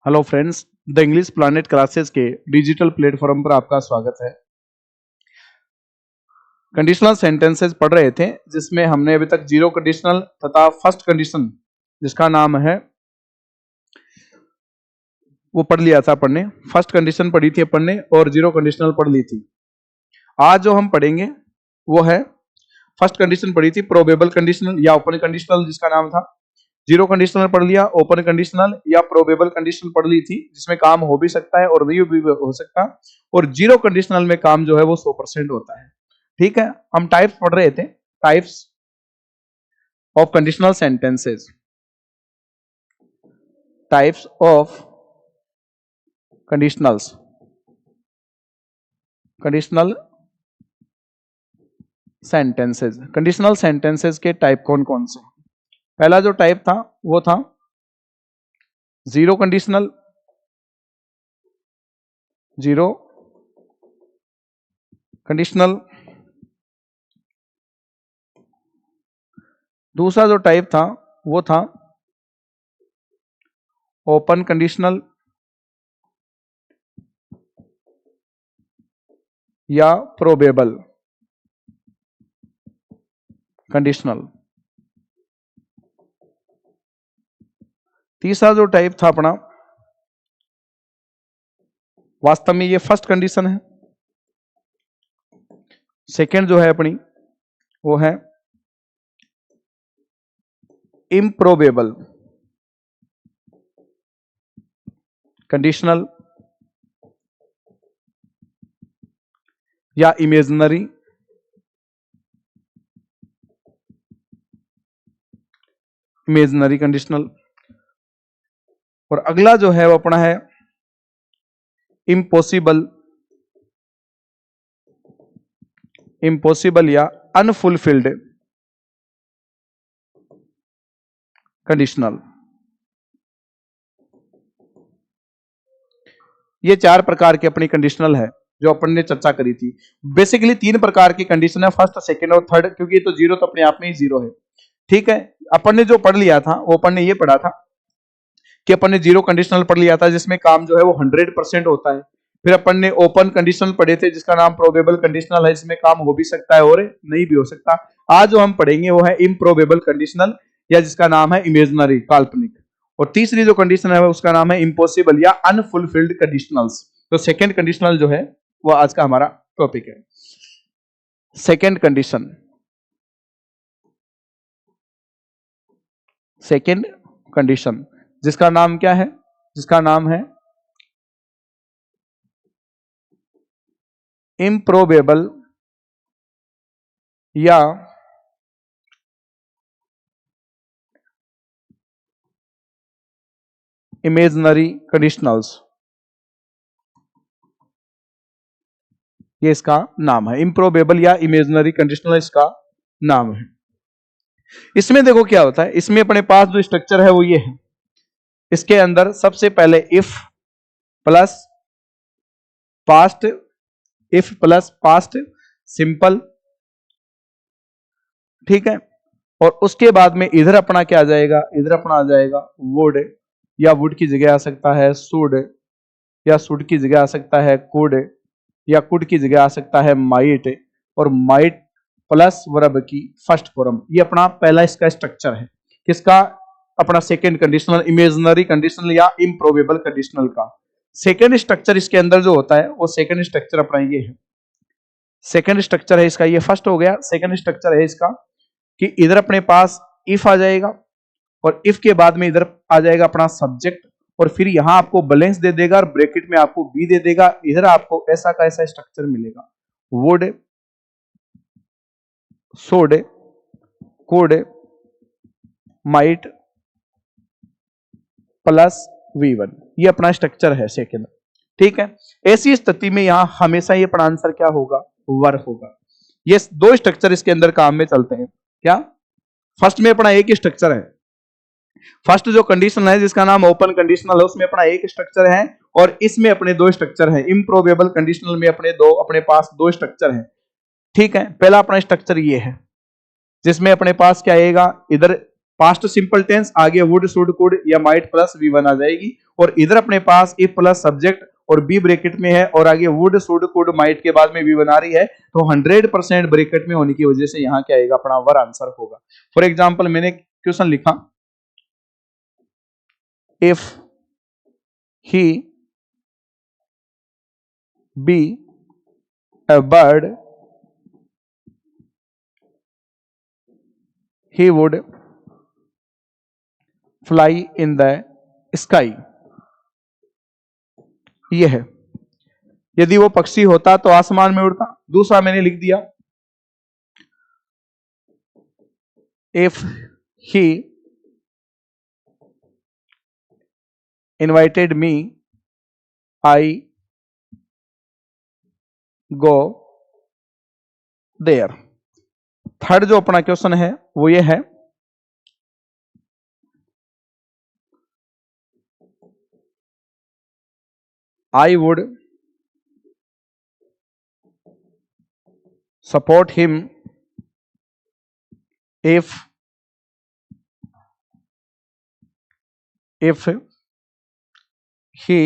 Hello friends, the English planet classes के digital platform पर आपका स्वागत है। कंडीशनल सेंटेंसेस पढ़ रहे थे जिसमें हमने अभी तक जीरो कंडीशनल तथा फर्स्ट कंडीशन जिसका नाम है वो पढ़ लिया था अपन ने। फर्स्ट कंडीशन पढ़ी थी अपन ने और जीरो कंडीशनल पढ़ ली थी। आज जो हम पढ़ेंगे वो है फर्स्ट कंडीशन पढ़ी थी प्रोबेबल कंडीशनल या ओपन कंडीशनल जिसका नाम था। जीरो कंडीशनल पढ़ लिया, ओपन कंडीशनल या प्रोबेबल कंडीशनल पढ़ ली थी जिसमें काम हो भी सकता है और नहीं भी हो सकता, और जीरो कंडीशनल में काम जो है वो 100% होता है। ठीक है, हम टाइप्स पढ़ रहे थे, types of conditional sentences, types of conditionals, conditional sentences. Conditional sentences के टाइप कौन कौन से? पहला जो टाइप था वो था जीरो कंडीशनल, जीरो कंडीशनल। दूसरा जो टाइप था वो था ओपन कंडीशनल या प्रोबेबल कंडीशनल। तीसरा जो टाइप था अपना, वास्तव में ये फर्स्ट कंडीशन है। सेकंड जो है अपनी वो है इम्प्रोबेबल कंडीशनल या इमेजिनरी कंडीशनल। और अगला जो है वो अपना है इम्पॉसिबल या अनफुलफिल्ड कंडीशनल। ये चार प्रकार की अपनी कंडीशनल है जो अपन ने चर्चा करी थी। बेसिकली तीन प्रकार की कंडीशन है, फर्स्ट, सेकंड और थर्ड, क्योंकि तो जीरो तो अपने आप में ही जीरो है। ठीक है, अपन ने जो पढ़ लिया था वो अपन ने ये पढ़ा था कि अपन ने जीरो कंडीशनल पढ़ लिया था जिसमें काम जो है वो 100% होता है। फिर अपन ने ओपन कंडीशनल पढ़े थे जिसका नाम प्रोबेबल कंडीशनल है, जिसमें काम हो भी सकता है और नहीं भी हो सकता। आज जो हम पढ़ेंगे वो है इम्प्रोबेबल कंडीशनल या जिसका नाम है इमेजिनरी, काल्पनिक। और तीसरी जो कंडीशन है उसका नाम है इम्पॉसिबल या अनफुलफिल्ड कंडीशनल्स। तो सेकेंड कंडीशनल जो है वो आज का हमारा टॉपिक है। सेकेंड कंडीशन, सेकेंड कंडीशन जिसका नाम क्या है? जिसका नाम है इम्प्रोबेबल या इमेजिनरी कंडीशनल्स, ये इसका नाम है। इम्प्रोबेबल या इमेजिनरी कंडीशनल इसका नाम है। इसमें देखो क्या होता है, इसमें अपने पास जो स्ट्रक्चर है वो ये है। इसके अंदर सबसे पहले if plus past, if plus past simple, ठीक है। और उसके बाद में इधर अपना क्या आ जाएगा? इधर अपना आ जाएगा वुड, या वुड की जगह आ सकता है शुड, या शुड की जगह आ सकता है कुड, या कुड की जगह आ सकता है माइट, और माइट प्लस वर्ब की फर्स्ट फॉर्म। ये अपना पहला इसका स्ट्रक्चर है। किसका? अपना सेकेंड कंडीशनल, इमेजिनरी कंडीशनल या इम्प्रोबेबल कंडीशनल का सेकेंड स्ट्रक्चर इसके अंदर जो होता है वो सेकेंड स्ट्रक्चर अपना ये है। सेकेंड स्ट्रक्चर है इसका, ये फर्स्ट हो गया। सेकेंड स्ट्रक्चर है इसका कि इधर अपने पास इफ आ जाएगा और इफ के बाद में इधर आ जाएगा अपना सब्जेक्ट, और फिर यहां आपको बैलेंस दे देगा और ब्रैकेट में आपको बी दे देगा। इधर आपको ऐसा का ऐसा स्ट्रक्चर मिलेगा, would, should, could, might plus V1। ये अपना स्ट्रक्चर है सेकेंड। ठीक है, ऐसी स्थिति में यहां हमेशा ये अपना आंसर क्या होगा? वर होगा। ये दो स्ट्रक्चर इसके अंदर काम में चलते हैं। क्या? फर्स्ट में अपना एक ही स्ट्रक्चर है। फर्स्ट जो कंडीशन है जिसका नाम ओपन कंडीशनल है उसमें अपना एक स्ट्रक्चर है, और इसमें अपने दो स्ट्रक्चर है। इम्प्रोबेबल कंडीशनल में अपने पास दो स्ट्रक्चर है। ठीक है, पहला अपना स्ट्रक्चर ये है जिसमें अपने पास क्या आएगा? इधर पास्ट सिंपल टेंस, आगे वुड शुड कुड या माइट प्लस V1 आ जाएगी, और इधर अपने पास इफ प्लस सब्जेक्ट और बी ब्रैकेट में है और आगे वुड शुड कुड माइट के बाद में बी बना रही है, तो 100% ब्रैकेट में होने की वजह से यहाँ क्या आएगा, अपना वर आंसर होगा। फॉर एग्जाम्पल मैंने क्वेश्चन लिखा, if he be a bird he would fly in the sky। ये है, यदि वो पक्षी होता तो आसमान में उड़ता। दूसरा मैंने लिख दिया, if he invited me I go there। Third जो अपना क्वेश्चन है वो ये है, I would support him if he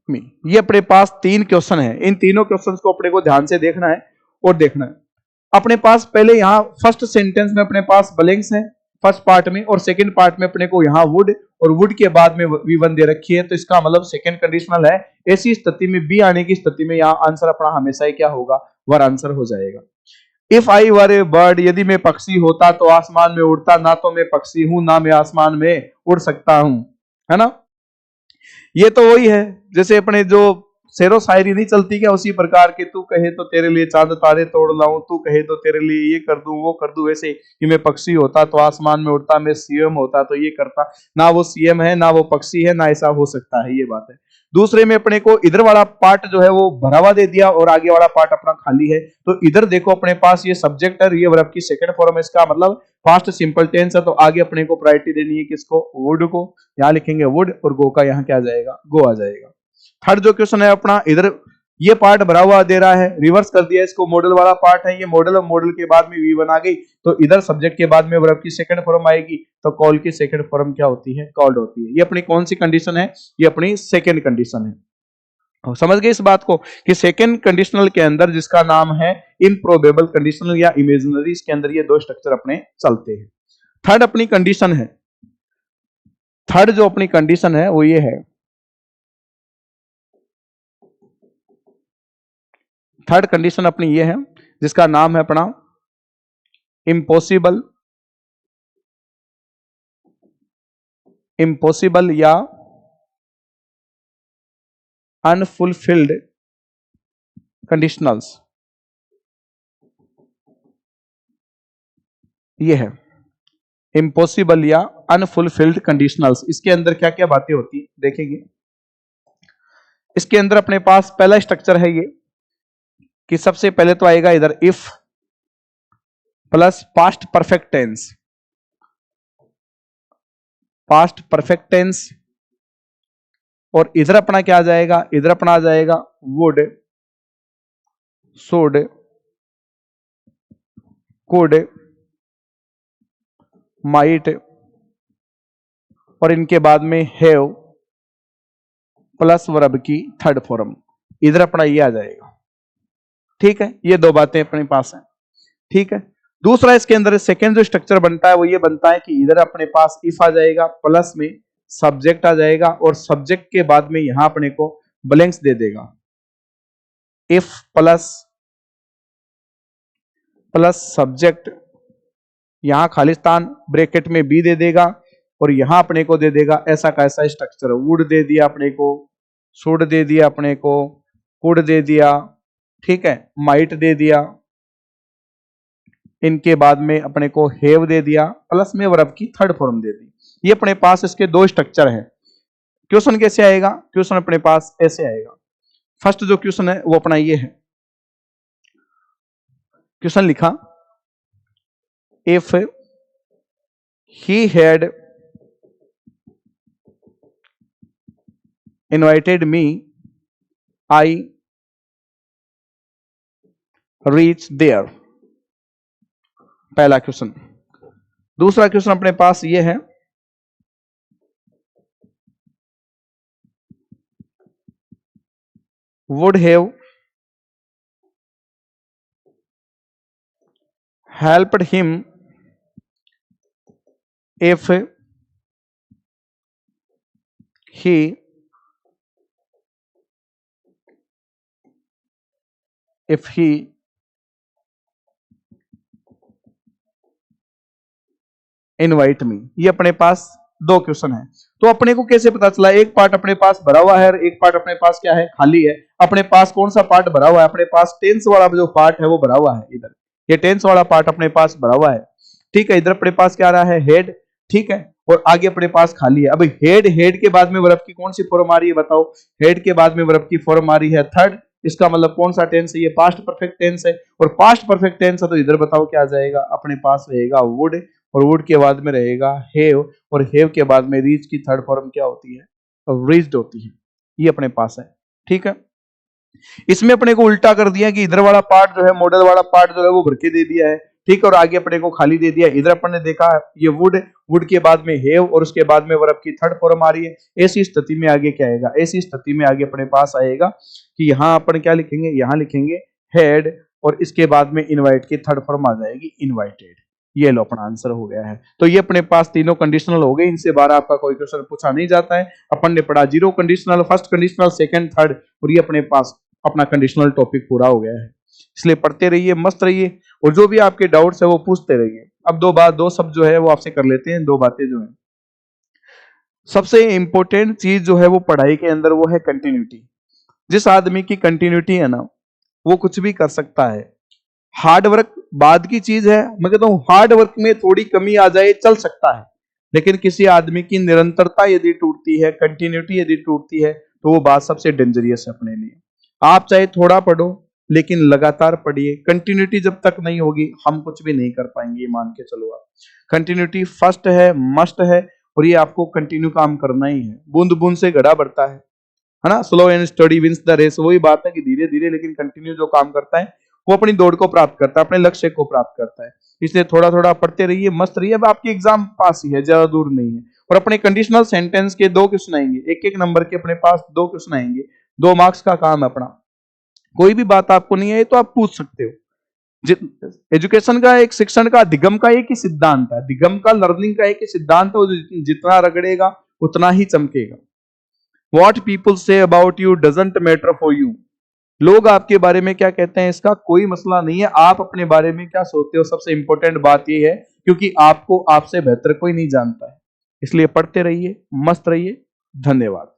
me। ये अपने पास 3 क्वेश्चन है। इन तीनों क्वेश्चंस को अपने को ध्यान से देखना है और देखना है। अपने पास पहले यहां फर्स्ट सेंटेंस में अपने पास ब्लैंक्स है फर्स्ट पार्ट में, और सेकंड पार्ट में अपने को यहां वुड और वुड के बाद में V1 दे रखी है, तो इसका मतलब सेकंड कंडीशनल है। ऐसी स्थिति में बी आने की स्थिति में यहां आंसर अपना हमेशा ही क्या होगा, वर आंसर हो जाएगा। If I were A bird, यदि मैं पक्षी होता तो आसमान में उड़ता, ना तो मैं पक्षी हूं ना मैं आसमान में उड़ सकता हूं, है ना। ये तो वही है जैसे अपने जो शेरो शायरी नहीं चलती क्या, उसी प्रकार के, तू कहे तो तेरे लिए चांद तारे तोड़ लाऊं, तू कहे तो तेरे लिए ये कर दूं वो कर दूं, वैसे कि मैं पक्षी होता तो आसमान में उड़ता, मैं सीएम होता तो ये करता। ना वो सीएम है ना वो पक्षी है, ना ऐसा हो सकता है, ये बात है। दूसरे में अपने को इधर वाला पार्ट जो है वो भरा हुआ दे दिया और आगे वाला पार्ट अपना खाली है, तो इधर देखो अपने पास ये सब्जेक्ट है, ये वर्ब की सेकंड फॉर्म है, इसका मतलब पास्ट सिंपल टेंस है, तो आगे अपने को प्रायोरिटी देनी है किसको, वुड को। यहां लिखेंगे वुड और गो का यहाँ क्या आ जाएगा, गो आ जाएगा। थर्ड जो क्वेश्चन है अपना, इधर ये पार्ट भरा हुआ दे रहा है, रिवर्स कर दिया इसको, मॉडल वाला पार्ट है ये मॉडल, और मॉडल के बाद में V1 आ गई, तो इधर सब्जेक्ट के बाद में वर्ब की सेकंड फॉर्म आएगी, तो कॉल की सेकंड फॉर्म क्या होती है, कॉल्ड होती है। ये अपनी कौन सी कंडीशन है, ये अपनी सेकंड कंडीशन है। समझ गए इस बात को कि सेकंड कंडीशनल के अंदर जिसका नाम है इम्प्रोबेबल कंडीशनल या इमेजिनरी, इसके अंदर ये दो स्ट्रक्चर अपने चलते हैं। थर्ड अपनी कंडीशन है, थर्ड जो अपनी कंडीशन है वो ये है, थर्ड कंडीशन अपनी ये है जिसका नाम है अपना इम्पॉसिबल, इम्पॉसिबल या अनफुलफिल्ड कंडीशनल्स। ये है इम्पॉसिबल या अनफुलफिल्ड कंडीशनल्स। इसके अंदर क्या क्या बातें होती है देखेंगे। इसके अंदर अपने पास पहला स्ट्रक्चर है ये कि सबसे पहले तो आएगा इधर if plus past perfect tense, past perfect tense, और इधर अपना क्या आ जाएगा, इधर अपना आ जाएगा वुड, शुड, कुड, माइट, और इनके बाद में हैव प्लस वर्ब की थर्ड फॉर्म, इधर अपना ये आ जाएगा। ठीक है, ये दो बातें अपने पास हैं। ठीक है, दूसरा इसके अंदर सेकेंड जो स्ट्रक्चर बनता है वो ये बनता है कि इधर अपने पास इफ आ जाएगा, प्लस में सब्जेक्ट आ जाएगा, और सब्जेक्ट के बाद में यहां अपने को ब्लैंक्स दे देगा। इफ प्लस सब्जेक्ट, यहां खालिस्तान ब्रैकेट में बी दे देगा, और यहां अपने को दे देगा ऐसा का ऐसा स्ट्रक्चर, वुड दे दिया अपने को, शुड दे दिया अपने को, कुड दे दिया, ठीक है, माइट दे दिया, इनके बाद में अपने को हैव दे दिया, प्लस में वर्ब की थर्ड फॉर्म दे दी। ये अपने पास इसके दो स्ट्रक्चर है। क्वेश्चन कैसे आएगा, क्वेश्चन अपने पास ऐसे आएगा। फर्स्ट जो क्वेश्चन है वो अपना ये है, क्वेश्चन लिखा if he had invited me I reach there, पहला क्वेश्चन। दूसरा क्वेश्चन अपने पास ये है would have helped him if he invite me. ये अपने पास दो क्वेश्चन है। तो अपने को कैसे पता चला, एक पार्ट अपने पास भरा हुआ है और एक पार्ट अपने पास क्या है, खाली है। अपने पास कौन सा पार्ट भरा हुआ है, अपने पास टेंस वाला जो पार्ट है वो भरा हुआ है। इधर ये टेंस वाला पार्ट अपने पास भरा हुआ है, ठीक है। इधर अपने पास क्या आ रहा है, हेड, ठीक है, और आगे अपने पास खाली है। अब हेड के बाद में वर्ब की कौन सी फॉर्म आ रही है बताओ, हेड के बाद में वर्ब की फॉर्म आ रही है थर्ड। इसका मतलब कौन सा टेंस है, ये पास्ट परफेक्ट टेंस है। और पास्ट परफेक्ट टेंस है तो इधर बताओ क्या आ जाएगा, अपने पास रहेगा वुड, और वुड के बाद में रहेगा हैव, और हैव के बाद में रीच की थर्ड फॉर्म क्या होती है, रीच्ड होती है। ये अपने पास है, ठीक है। इसमें अपने को उल्टा कर दिया कि इधर वाला पार्ट जो है, मॉडल वाला पार्ट जो है वो भर के दे दिया है, ठीक है, और आगे अपने को खाली दे दिया। इधर अपन ने देखा ये वुड के बाद में हैव और उसके बाद में वर्ब की थर्ड फॉर्म आ रही है। ऐसी स्थिति में आगे क्या आएगा, ऐसी स्थिति में आगे अपने पास आएगा कि यहां अपन क्या लिखेंगे, यहां लिखेंगे हेड, और इसके बाद में इनवाइट की थर्ड फॉर्म आ जाएगी इनवाइटेड। ये लो अपना आंसर हो गया है। तो ये अपने पास तीनों कंडीशनल हो गए, इनसे बाहर आपका कोई क्वेश्चन पूछा नहीं जाता है। अपन ने पढ़ा zero conditional, first conditional, second, third, और ये अपने पास अपना कंडीशनल टॉपिक पूरा हो गया है। इसलिए पढ़ते रहिए, मस्त रहिए, और जो भी आपके डाउट्स है वो पूछते रहिए। अब दो शब्द जो है वो आपसे कर लेते हैं, दो बातें जो है। सबसे इंपॉर्टेंट चीज जो है वो पढ़ाई के अंदर वो है कंटिन्यूटी। जिस आदमी की कंटिन्यूटी है ना, वो कुछ भी कर सकता है। हार्ड वर्क बाद की चीज है, मैं कहता हूं हार्ड वर्क में थोड़ी कमी आ जाए चल सकता है, लेकिन किसी आदमी की निरंतरता यदि टूटती है, कंटिन्यूटी यदि टूटती है, तो वो बात सबसे डेंजरियस है अपने लिए। आप चाहे थोड़ा पढ़ो लेकिन लगातार पढ़िए। कंटिन्यूटी जब तक नहीं होगी हम कुछ भी नहीं कर पाएंगे, ये मान के चलो आप। कंटिन्यूटी फर्स्ट है, मस्ट है, और ये आपको कंटिन्यू काम करना ही है। बूंद बूंद से घड़ा बढ़ता है ना, slow and steady wins the race. वही बात है कि धीरे धीरे लेकिन कंटिन्यू जो काम करता है वो अपनी दौड़ को प्राप्त करता है, अपने लक्ष्य को प्राप्त करता है। इसलिए थोड़ा थोड़ा पढ़ते रहिए, मस्त रहिए। अब आपकी एग्जाम पास ही है, ज्यादा दूर नहीं है। और अपने कंडीशनल सेंटेंस के दो क्वेश्चन आएंगे, एक एक नंबर के अपने पास दो क्वेश्चन आएंगे, 2 मार्क्स का काम है अपना। कोई भी बात आपको नहीं है तो आप पूछ सकते हो। एजुकेशन का एक, शिक्षण का, अधिगम का एक ही सिद्धांत है, अधिगम का, लर्निंग का एक ही सिद्धांत है, जितना रगड़ेगा उतना ही चमकेगा। What people say about you doesn't matter for you। लोग आपके बारे में क्या कहते हैं इसका कोई मसला नहीं है, आप अपने बारे में क्या सोचते हो सबसे इंपॉर्टेंट बात यह है, क्योंकि आपको आपसे बेहतर कोई नहीं जानता है। इसलिए पढ़ते रहिए, मस्त रहिए। धन्यवाद।